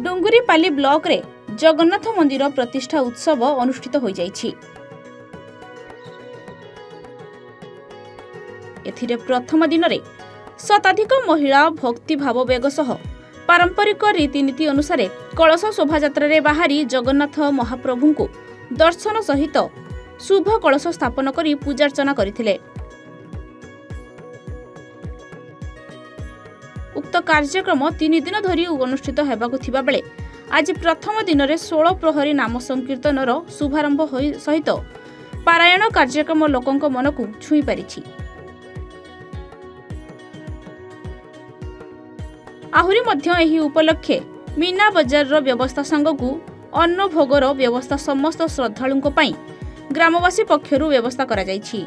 डुंगुरीपाली block रे जगन्नाथ मंदिर प्रतिष्ठा उत्सव अनुष्ठित हो जाइछि। एथिरे प्रथम दिन रे शताधिक महिला भक्ति भाव बेग सह पारंपरिक रीतिनीति अनुसार कलश शोभायात्रा रे बाहरी जगन्नाथ महाप्रभु को दर्शन सहित शुभ कलश स्थापन करी पूजार्चना करथिले। उक्त कार्यक्रम 3 दिन धरी अनुष्ठित हेबाकु थिबा बेले आज प्रथम दिन रे 16 प्रहरी नाम संकीर्तनर शुभारंभ सहित पारायण कार्यक्रम लोकंक मन को छुई पारिछि। आहुरी मध्य एही उपलक्षे मीना बजार रो व्यवस्था संगकु अन्न भोगर व्यवस्था समस्त श्रद्धालुंक पई ग्रामवासी पक्षरु व्यवस्था करा जाइछि।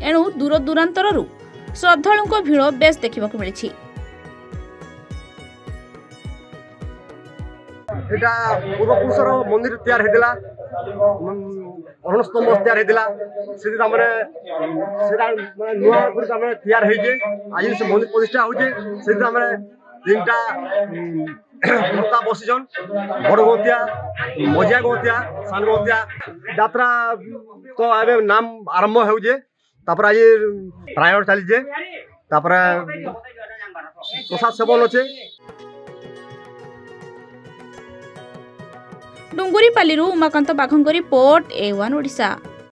एणु दूर दूरांतररु श्रद्धालुंक भीड़ बेस देखिबाकु मिलिछि। एटा पूर्वपुरुषर मंदिर तैयार हेदिला अरुणस्तंभ तैयार हेदिला से हमरे सेटा नुआ पुर हमरे तैयार हे जे आज से मंदिर प्रतिष्ठा हो जे से हमरे तीनटा भक्ता बसिजन बड़ गोतिया मजिया गोतिया सान गोतिया यात्रा तो एबे नाम आरंभ हो जे तापर आज प्रायर चली जे तापर प्रसाद सेवन होचे। डुंगुरीपाली उमाकांत बाघंक रिपोर्ट A1 ओडिशा।